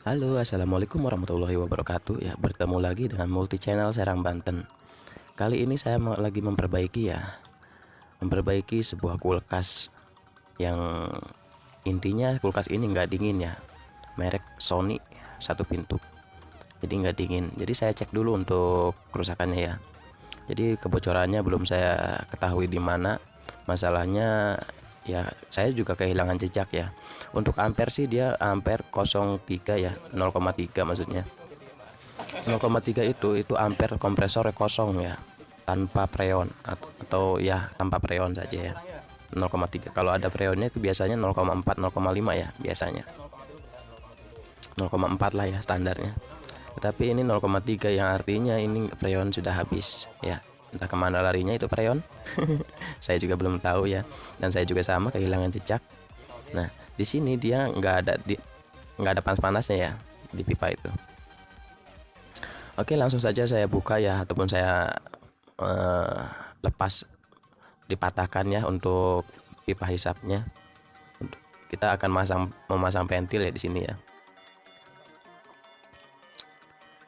Halo, assalamualaikum warahmatullahi wabarakatuh. Ya, bertemu lagi dengan multi channel Serang Banten. Kali ini saya mau lagi memperbaiki sebuah kulkas yang intinya kulkas ini nggak dingin ya, merek Sony, satu pintu. Jadi nggak dingin. Jadi saya cek dulu untuk kerusakannya ya. Jadi kebocorannya belum saya ketahui di mana. Masalahnya ya saya juga kehilangan jejak ya. Untuk ampere sih dia ampere 03 ya, 0,3 maksudnya. 0,3 itu ampere kompresornya kosong ya, tanpa freon atau ya tanpa freon saja ya. 0,3. Kalau ada freonnya itu biasanya 0,4 0,5 ya biasanya. 0,4 lah ya standarnya. Tetapi ini 0,3 yang artinya ini freon sudah habis ya. Entah kemana larinya itu freon. Saya juga belum tahu ya. Dan saya juga sama kehilangan jejak. Nah, di sini dia nggak ada panas-panasnya ya di pipa itu. Oke, langsung saja saya buka ya, ataupun saya lepas, dipatahkan ya untuk pipa hisapnya. Kita akan memasang pentil ya di sini ya.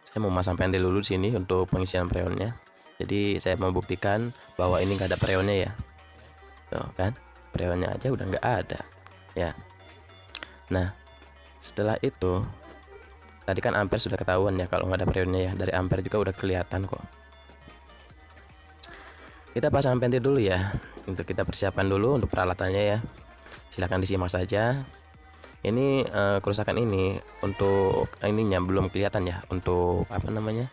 Saya mau masang pentil dulu di sini untuk pengisian freonnya. Jadi saya membuktikan bahwa ini nggak ada freonnya ya. Tuh kan, freonnya aja udah nggak ada ya. Nah, setelah itu tadi kan ampere sudah ketahuan ya kalau nggak ada freonnya ya. Dari ampere juga udah kelihatan kok. Kita pasang pentil dulu ya. Untuk kita persiapkan dulu untuk peralatannya ya. Silahkan disimak saja. Ini kerusakan ini untuk ininya belum kelihatan ya, untuk apa namanya,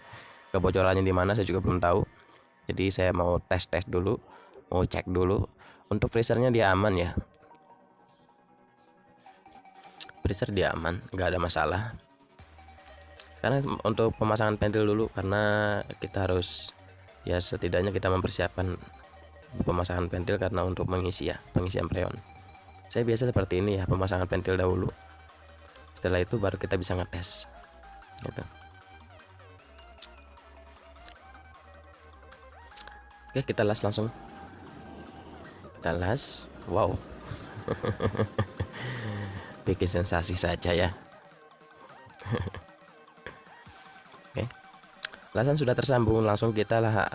kebocorannya di mana saya juga belum tahu. Jadi saya mau tes dulu, mau cek dulu. Untuk freezernya dia aman ya, freezer dia aman, nggak ada masalah. Sekarang untuk pemasangan pentil dulu, karena kita harus ya setidaknya kita mempersiapkan pemasangan pentil karena untuk mengisi ya, pengisian freon. Saya biasa seperti ini ya, pemasangan pentil dahulu. Setelah itu baru kita bisa ngetes gitu. Oke, kita las langsung. Kita las. Wow. Bikin sensasi saja ya. Oke. Lasan sudah tersambung, langsung kita lah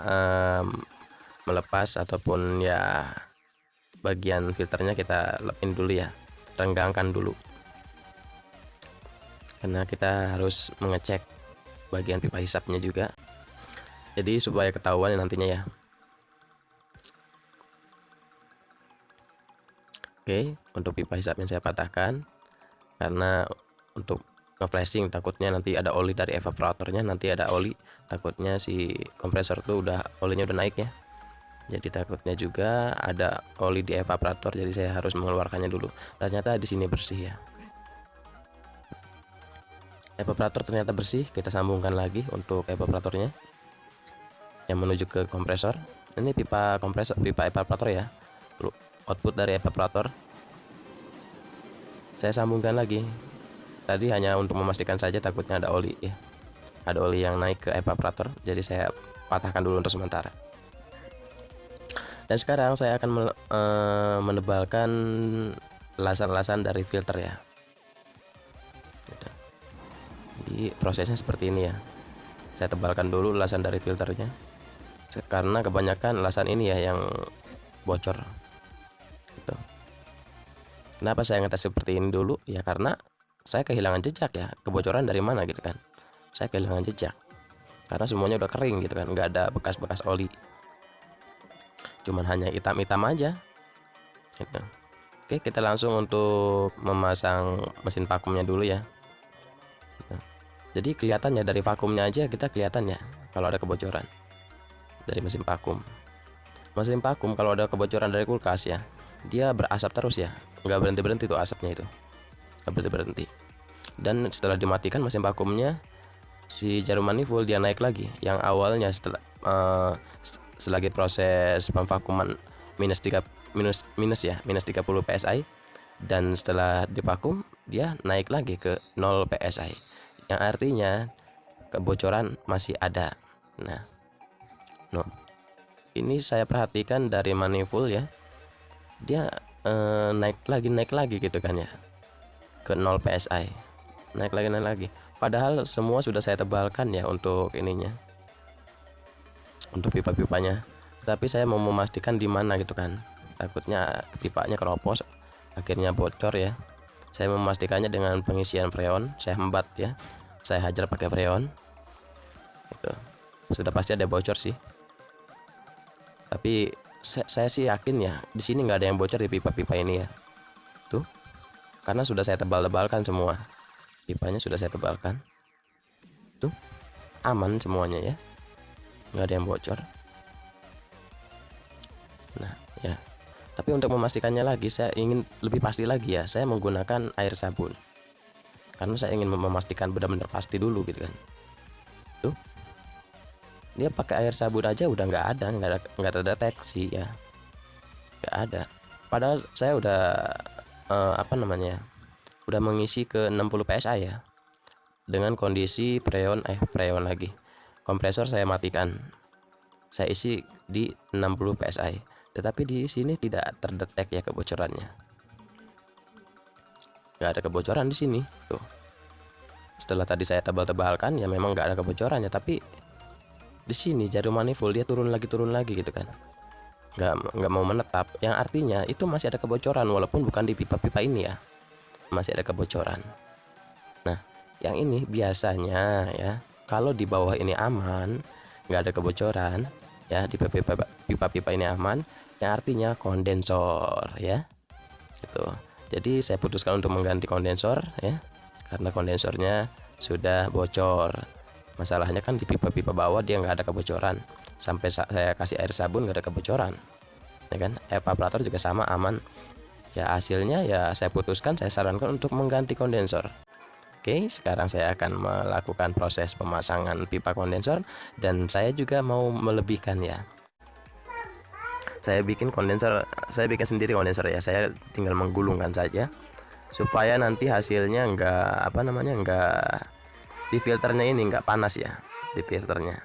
melepas ataupun ya bagian filternya kita lepin dulu ya, renggangkan dulu, karena kita harus mengecek bagian pipa hisapnya juga, jadi supaya ketahuan nantinya ya. Oke, untuk pipa hisapnya saya patahkan karena untuk nge-flashing takutnya nanti ada oli dari evaporatornya, nanti ada oli, takutnya si kompresor tuh olinya udah naik ya. Jadi takutnya juga ada oli di evaporator, jadi saya harus mengeluarkannya dulu. Ternyata di sini bersih ya. Evaporator ternyata bersih, kita sambungkan lagi untuk evaporatornya yang menuju ke kompresor. Ini pipa evaporator ya. Output dari evaporator. Saya sambungkan lagi. Tadi hanya untuk memastikan saja, takutnya ada oli ya. Ada oli yang naik ke evaporator, jadi saya patahkan dulu untuk sementara. Dan sekarang saya akan menebalkan lasan-lasan dari filter ya. Gitu. Jadi prosesnya seperti ini ya. Saya tebalkan dulu lasan dari filternya, karena kebanyakan lasan ini ya yang bocor. Gitu. Kenapa saya ngetes seperti ini dulu? Ya karena saya kehilangan jejak ya. Kebocoran dari mana gitu kan? Saya kehilangan jejak karena semuanya udah kering gitu kan, nggak ada bekas-bekas oli. Cuman hanya hitam-hitam aja gitu. Oke, kita langsung untuk memasang mesin vakumnya dulu ya gitu. Jadi kelihatannya dari vakumnya aja kita kelihatan ya kalau ada kebocoran dari mesin vakum. Mesin vakum kalau ada kebocoran dari kulkas ya, dia berasap terus ya, nggak berhenti tuh asapnya itu, nggak berhenti. Dan setelah dimatikan mesin vakumnya, si jarum manifold dia naik lagi. Yang awalnya setelah selagi proses pemvakuman minus 30 psi, dan setelah divakum dia naik lagi ke 0 psi, yang artinya kebocoran masih ada. Nah, ini saya perhatikan dari manifold ya, dia naik lagi gitu kan ya, ke 0 psi. naik lagi. Padahal semua sudah saya tebalkan ya untuk ininya, untuk pipa-pipanya. Tapi saya mau memastikan di mana gitu kan, takutnya pipanya keropos akhirnya bocor ya. Saya memastikannya dengan pengisian freon, saya hembat ya, saya hajar pakai freon itu. Sudah pasti ada bocor sih, tapi saya sih yakin ya di sini nggak ada yang bocor di pipa-pipa ini ya tuh, karena sudah saya tebal-tebalkan semua pipanya, sudah saya tebalkan tuh, aman semuanya ya, nggak ada yang bocor. Nah ya, tapi untuk memastikannya lagi saya ingin lebih pasti lagi ya, saya menggunakan air sabun karena saya ingin memastikan benar-benar pasti dulu gitu kan. Tuh, dia pakai air sabun aja udah nggak terdeteksi ya, nggak ada. Padahal saya udah udah mengisi ke 60 psi ya, dengan kondisi freon lagi, kompresor saya matikan, saya isi di 60 psi, tetapi di sini tidak terdetek ya kebocorannya, nggak ada kebocoran di sini tuh. Setelah tadi saya tebal-tebalkan ya memang nggak ada kebocorannya, tapi di sini jarum manifold dia turun lagi gitu kan, nggak mau menetap, yang artinya itu masih ada kebocoran walaupun bukan di pipa-pipa ini ya, masih ada kebocoran. Nah yang ini biasanya ya, kalau di bawah ini aman, nggak ada kebocoran ya, di pipa-pipa ini aman, yang artinya kondensor ya itu. Jadi saya putuskan untuk mengganti kondensor ya, karena kondensornya sudah bocor. Masalahnya kan di pipa-pipa bawah dia nggak ada kebocoran, sampai saya kasih air sabun nggak ada kebocoran ya kan. Evaporator juga sama, aman ya. Hasilnya ya saya putuskan, saya sarankan untuk mengganti kondensor. Oke, sekarang saya akan melakukan proses pemasangan pipa kondensor, dan saya juga mau melebihkan ya. Saya bikin sendiri kondensor ya, saya tinggal menggulungkan saja supaya nanti hasilnya enggak di filternya ini nggak panas ya, di filternya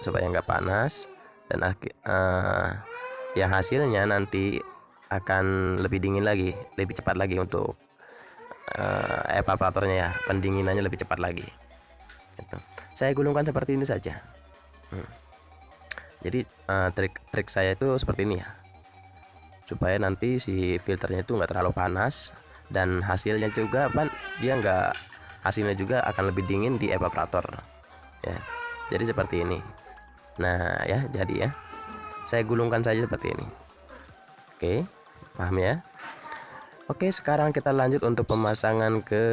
supaya nggak panas, dan yang hasilnya nanti akan lebih dingin lagi, lebih cepat lagi untuk evaporatornya ya, pendinginannya lebih cepat lagi gitu. Saya gulungkan seperti ini saja. Jadi trik saya itu seperti ini ya, supaya nanti si filternya itu nggak terlalu panas, dan hasilnya juga hasilnya juga akan lebih dingin di evaporator ya. Jadi seperti ini. Nah ya, jadi ya saya gulungkan saja seperti ini. Oke, paham ya? Oke, sekarang kita lanjut untuk pemasangan ke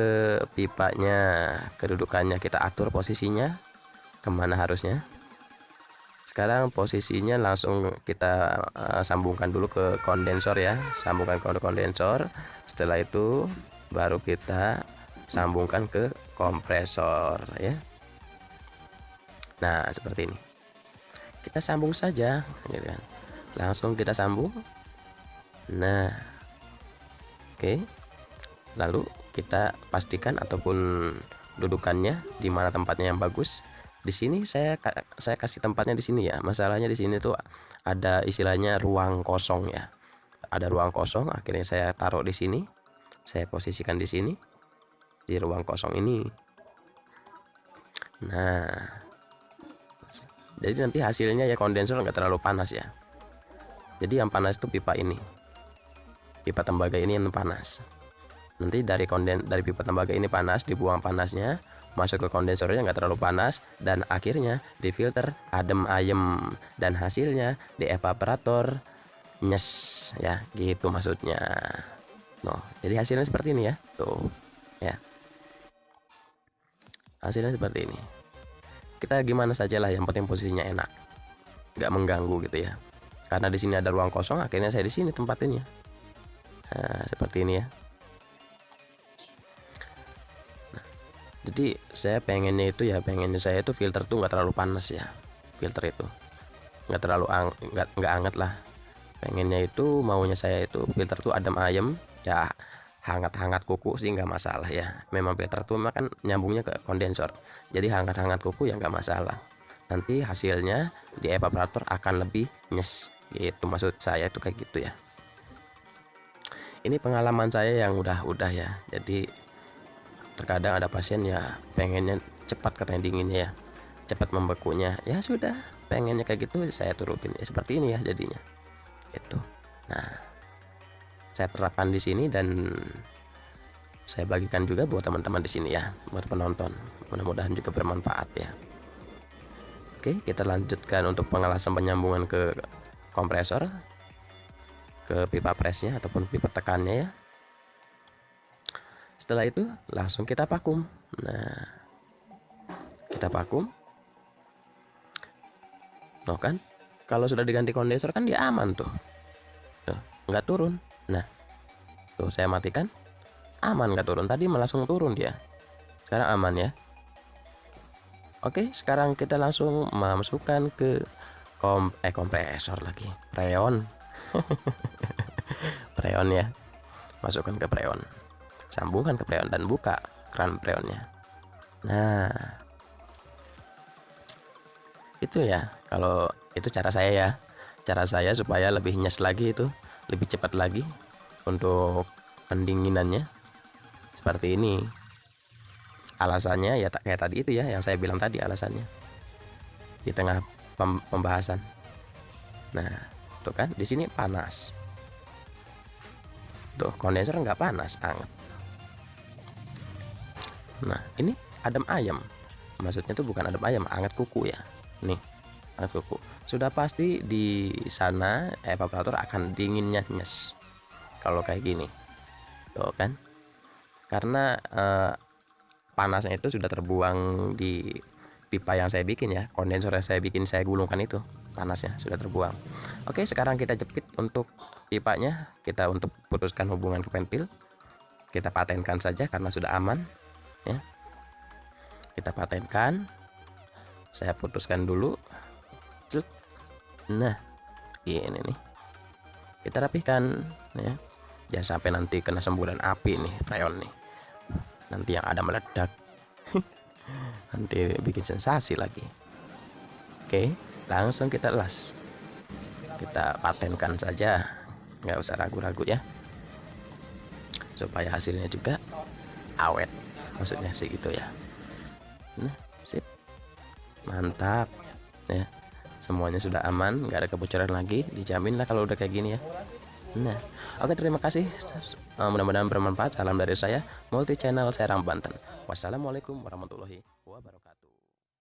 pipanya. Kedudukannya kita atur posisinya kemana harusnya. Sekarang posisinya langsung kita sambungkan dulu ke kondensor ya, sambungkan ke kondensor. Setelah itu baru kita sambungkan ke kompresor ya. Nah seperti ini, kita sambung saja gitu kan, langsung kita sambung. Nah oke, lalu kita pastikan ataupun dudukannya di mana tempatnya yang bagus. Di sini saya kasih tempatnya di sini ya. Masalahnya di sini tuh ada istilahnya ruang kosong ya, ada ruang kosong. Akhirnya saya taruh di sini, saya posisikan di sini, di ruang kosong ini. Nah jadi nanti hasilnya ya kondensor nggak terlalu panas ya. Jadi yang panas itu pipa ini, pipa tembaga ini yang panas. Nanti dari pipa tembaga ini panas, dibuang panasnya, masuk ke kondensornya nggak terlalu panas, dan akhirnya di filter adem ayem, dan hasilnya di evaporator nyes ya, gitu maksudnya. No, jadi hasilnya seperti ini ya, tuh ya, hasilnya seperti ini. Kita gimana saja lah, yang penting posisinya enak, nggak mengganggu gitu ya. Karena di sini ada ruang kosong, akhirnya saya di sini tempatinnya. Nah, seperti ini ya. Jadi saya pengennya itu filter tuh nggak terlalu panas ya, filter itu nggak terlalu nggak anget lah. Pengennya itu, maunya saya itu filter tuh adem ayem ya, hangat-hangat kuku sih nggak masalah ya. Memang filter tuh kan nyambungnya ke kondensor, jadi hangat-hangat kuku ya nggak masalah. Nanti hasilnya di evaporator akan lebih nyes gitu, maksud saya itu kayak gitu ya. Ini pengalaman saya yang udah ya, jadi terkadang ada pasien ya pengennya cepat katanya dinginnya ya, cepat membekunya, ya sudah pengennya kayak gitu saya turutin ya, seperti ini ya jadinya gitu. Nah, saya terapkan di sini dan saya bagikan juga buat teman-teman di sini ya, buat penonton, mudah-mudahan juga bermanfaat ya. Oke, kita lanjutkan untuk pengelasan penyambungan ke kompresor, ke pipa presnya ataupun pipa tekannya ya. Setelah itu langsung kita vakum. Nah, kita vakum. Tuh kan, kalau sudah diganti kondensor kan dia aman tuh, nggak turun. Nah, tuh saya matikan, aman nggak turun. Tadi langsung turun dia, sekarang aman ya. Oke, sekarang kita langsung masukkan ke kompresor lagi, freon. Freon ya, masukkan ke freon, sambungkan ke freon dan buka keran freonnya. Nah, itu ya, kalau itu cara saya ya, cara saya supaya lebih nyes lagi, itu lebih cepat lagi untuk pendinginannya. Seperti ini alasannya ya, kayak tadi itu ya yang saya bilang tadi alasannya di tengah pembahasan. Nah, tuh kan di sini panas, tuh kondensor nggak panas, hangat. Nah, ini adem ayam, maksudnya tuh bukan adem ayam, hangat kuku ya. Nih, hangat kuku. Sudah pasti di sana evaporator akan dinginnya nyes kalau kayak gini, tuh kan, karena panasnya itu sudah terbuang di pipa yang saya bikin ya, kondensor yang saya bikin, saya gulungkan itu panasnya sudah terbuang. Oke, sekarang kita jepit untuk pipanya, kita untuk putuskan hubungan ke ventil, kita patenkan saja karena sudah aman ya. Kita patenkan, saya putuskan dulu. Nah, ini nih kita rapihkan ya, jangan sampai nanti kena semburan api nih freon nih, nanti yang ada meledak. Nanti bikin sensasi lagi. Oke, langsung kita las, kita patenkan saja, nggak usah ragu-ragu ya, supaya hasilnya juga awet, maksudnya sih gitu ya. Nah, sip, mantap ya, semuanya sudah aman, nggak ada kebocoran lagi, dijamin lah kalau udah kayak gini ya. Nah, oke, terima kasih, mudah-mudahan bermanfaat. Salam dari saya, Multi Channel Serang Banten. Wassalamualaikum warahmatullahi wabarakatuh.